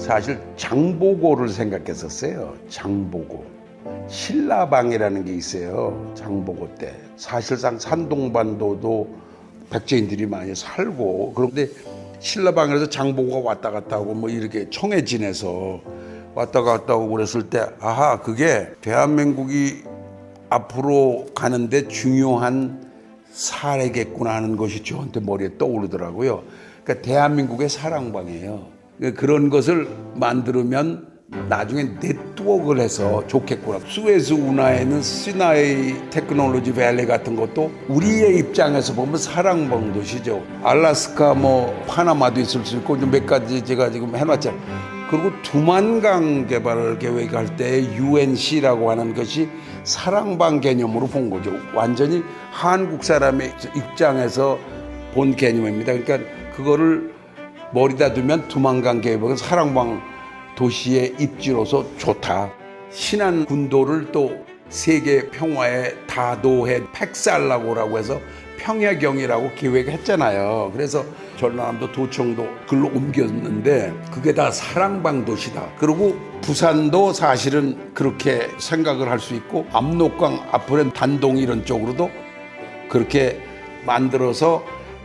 사실 장보고를 생각했었어요. 장보고. 신라방이라는 게 있어요. 장보고 때. 사실상 산동반도도 백제인들이 많이 살고, 그런데 신라방에서 장보고가 왔다 갔다 하고 뭐 이렇게 청해 지내서 왔다 갔다 하고 그랬을 때, 아하, 그게 대한민국이 앞으로 가는데 중요한 사례겠구나 하는 것이 저한테 머리에 떠오르더라고요. 그러니까 대한민국의 사랑방이에요. 그런 것을 만들면 나중에 네트워크를 해서 좋겠구나. 수에즈 운하에는 시나이 테크놀로지 밸리 같은 것도 우리의 입장에서 보면 사랑방 도시죠. 알래스카 뭐 파나마도 있을 수 있고 몇 가지 제가 지금 해놨잖아요. 그리고 두만강 개발을 계획할 때 UNC라고 하는 것이 사랑방 개념으로 본 거죠. 완전히 한국 사람의 입장에서 본 개념입니다. 그러니까 그거를 머리다 두면 두만강 계획은 사랑방 도시의 입지로서 좋다. 신안 군도를 또 세계 평화의 다도해 팩살라고라고 해서 평야경이라고 기획했잖아요. 그래서 전라남도 도청도 글로 옮겼는데 그게 다 사랑방 도시다. 그리고 부산도 사실은 그렇게 생각을 할 수 있고 압록강 앞으로는 단동 이런 쪽으로도 그렇게 만들어서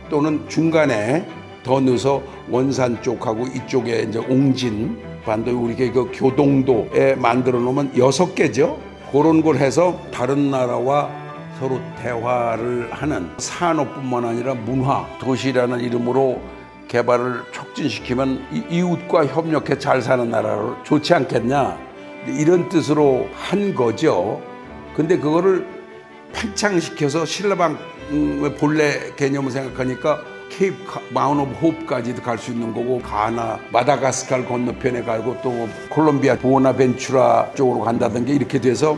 또는 중간에 더 넣어서 원산 쪽하고 이쪽에 이제 옹진 반도 우리가 그 교동도에 만들어 놓으면 6개죠. 그런 걸 해서 다른 나라와 서로 대화를 하는 산업뿐만 아니라 문화 도시라는 이름으로 개발을 촉진시키면 이웃과 협력해 잘 사는 나라로 좋지 않겠냐 이런 뜻으로 한 거죠. 근데 그거를 팽창시켜서 신라방의 본래 개념을 생각하니까 케이프 마운트 오브 호프까지도 갈 수 있는 거고 가나 마다가스카르 건너편에 가고 또 콜롬비아 보나벤추라 쪽으로 간다든지 이렇게 돼서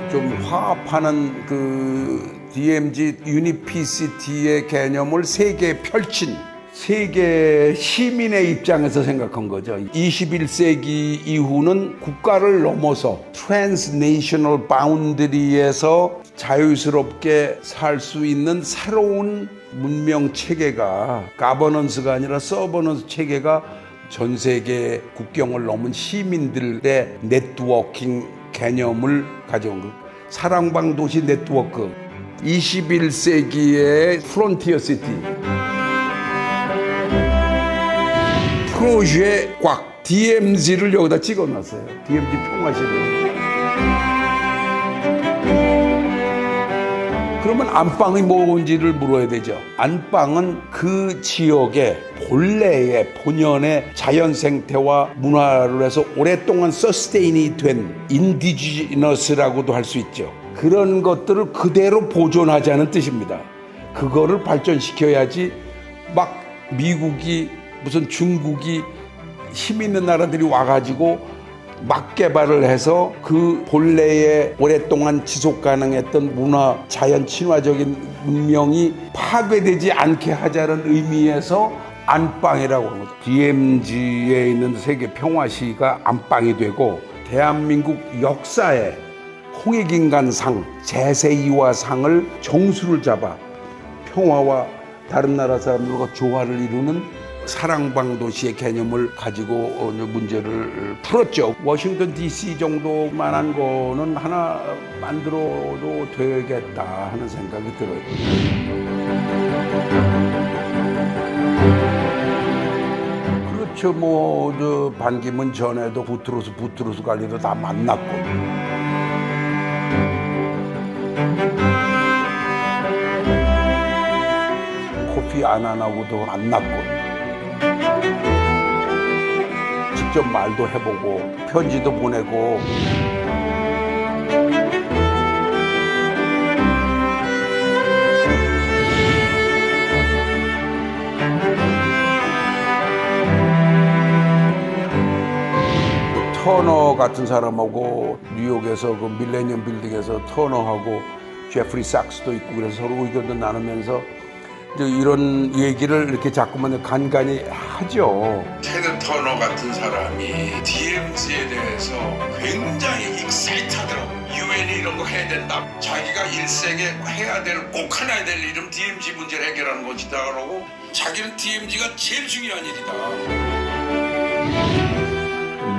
좀 화합하는 그 DMZ 유니피시티의 개념을 세계에 펼친 세계 시민의 입장에서 생각한 거죠. 21세기 이후는 국가를 넘어서 트랜스내셔널 바운드리에서 자유스럽게 살 수 있는 새로운 문명 체계가 가버넌스가 아니라 서버넌스 체계가 전 세계 국경을 넘은 시민들의 네트워킹 개념을 가져온 거. 사랑방 도시 네트워크 21세기의 프론티어 시티 프로젝트 꽉 DMZ를 여기다 찍어놨어요. DMZ 평화시를. 그러면 안방이 뭔지를 물어야 되죠. 안방은 그 지역의 본래의 본연의 자연 생태와 문화를 해서 오랫동안 서스테인이 된 인디지너스라고도 할 수 있죠. 그런 것들을 그대로 보존하자는 뜻입니다. 그거를 발전시켜야지 막 미국이 무슨 중국이 힘 있는 나라들이 와가지고 막 개발을 해서 그 본래의 오랫동안 지속 가능했던 문화, 자연 친화적인 문명이 파괴되지 않게 하자는 의미에서 안방이라고 하는 거죠. DMZ에 있는 세계 평화시가 안방이 되고 대한민국 역사에 홍익인간상, 제세이화상을 정수를 잡아 평화와 다른 나라 사람들과 조화를 이루는 사랑방 도시의 개념을 가지고 문제를 풀었죠. 워싱턴 DC 정도만한 거는 하나 만들어도 되겠다 하는 생각이 들어요. 그렇죠. 뭐 저 반기문 전에도 부트로스 관리도 다 만났고. 코피 아난하고도 만났고. 직접 말도 해보고 편지도 보내고 터너 같은 사람하고 뉴욕에서 그 밀레니엄 빌딩에서 터너하고 제프리 삭스도 있고 그래서 서로 의견도 나누면서 이제 이런 얘기를 이렇게 자꾸만 간간히 하죠. 테드 터너 같은 사람이 DMZ에 대해서 굉장히 익사이트하더라고. 유엔이 이런 거 해야 된다. 자기가 일생에 해야 될, 꼭 해야 될 일은 DMZ 문제를 해결하는 것이다. 그러고 자기는 DMZ가 제일 중요한 일이다.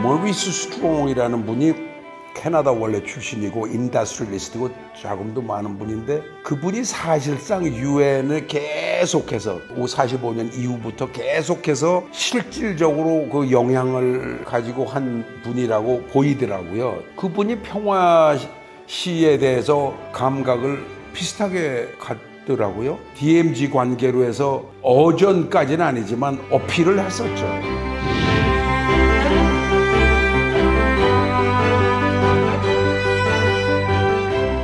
머리스 스트롱이라는 분이 캐나다 원래 출신이고 인더스트리얼리스트고 자금도 많은 분인데, 그분이 사실상 유엔을 계속해서 45년 이후부터 계속해서 실질적으로 그 영향을 가지고 한 분이라고 보이더라고요. 그분이 평화 시에 대해서 감각을 비슷하게 갖더라고요. DMZ 관계로 해서 어전까지는 아니지만 어필을 했었죠.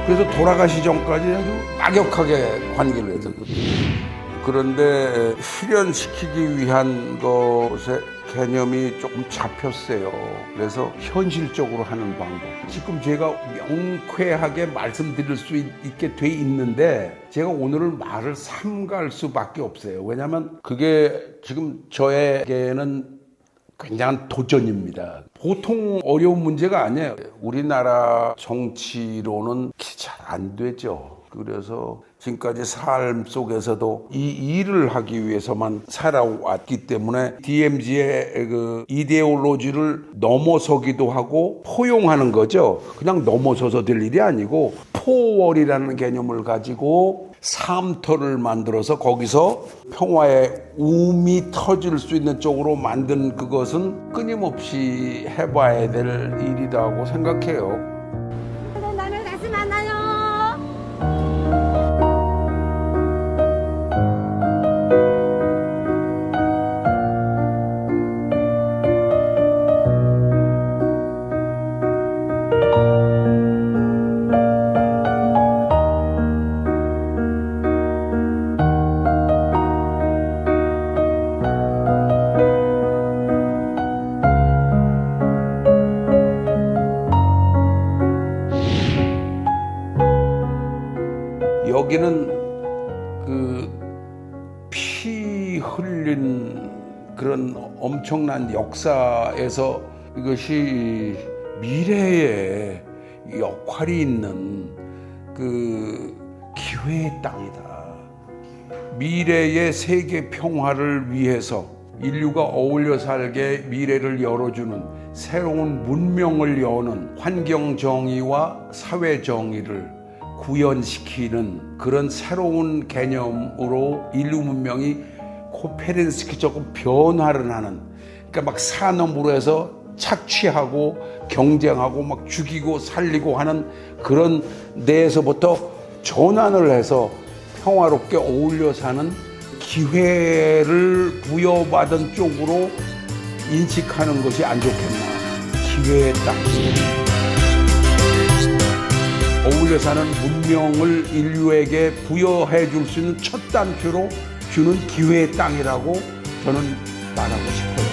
그래서 돌아가시 전까지 아주 막역하게 관계를 했었거든요. 그런데 실현시키기 위한 것의 개념이 조금 잡혔어요. 그래서 현실적으로 하는 방법. 지금 제가 명쾌하게 말씀드릴 수 있게 돼 있는데 제가 오늘은 말을 삼갈 수밖에 없어요. 왜냐하면 그게 지금 저에게는 굉장한 도전입니다. 보통 어려운 문제가 아니에요. 우리나라 정치로는 잘 안 되죠. 그래서 지금까지 삶 속에서도 이 일을 하기 위해서만 살아왔기 때문에 DMZ의 그 이데올로지를 넘어서기도 하고 포용하는 거죠. 그냥 넘어서서 될 일이 아니고 포월이라는 개념을 가지고 삶터를 만들어서 거기서 평화의 움이 터질 수 있는 쪽으로 만든 그것은 끊임없이 해봐야 될 일이라고 생각해요. 나를 다시 만나요. 여기는 그 피 흘린 그런 엄청난 역사에서 이것이 미래에 역할이 있는 그 기회의 땅이다. 미래의 세계 평화를 위해서 인류가 어울려 살게 미래를 열어주는 새로운 문명을 여는 환경 정의와 사회 정의를 구현시키는 그런 새로운 개념으로 인류 문명이 코페른스키적으로 변화를 하는, 그러니까 막 산업으로 해서 착취하고 경쟁하고 막 죽이고 살리고 하는 그런 데에서부터 전환을 해서 평화롭게 어울려 사는 기회를 부여받은 쪽으로 인식하는 것이 안 좋겠나. 기회의 땅. 어울려 사는 문명을 인류에게 부여해 줄 수 있는 첫 단추로 주는 기회의 땅이라고 저는 말하고 싶어요.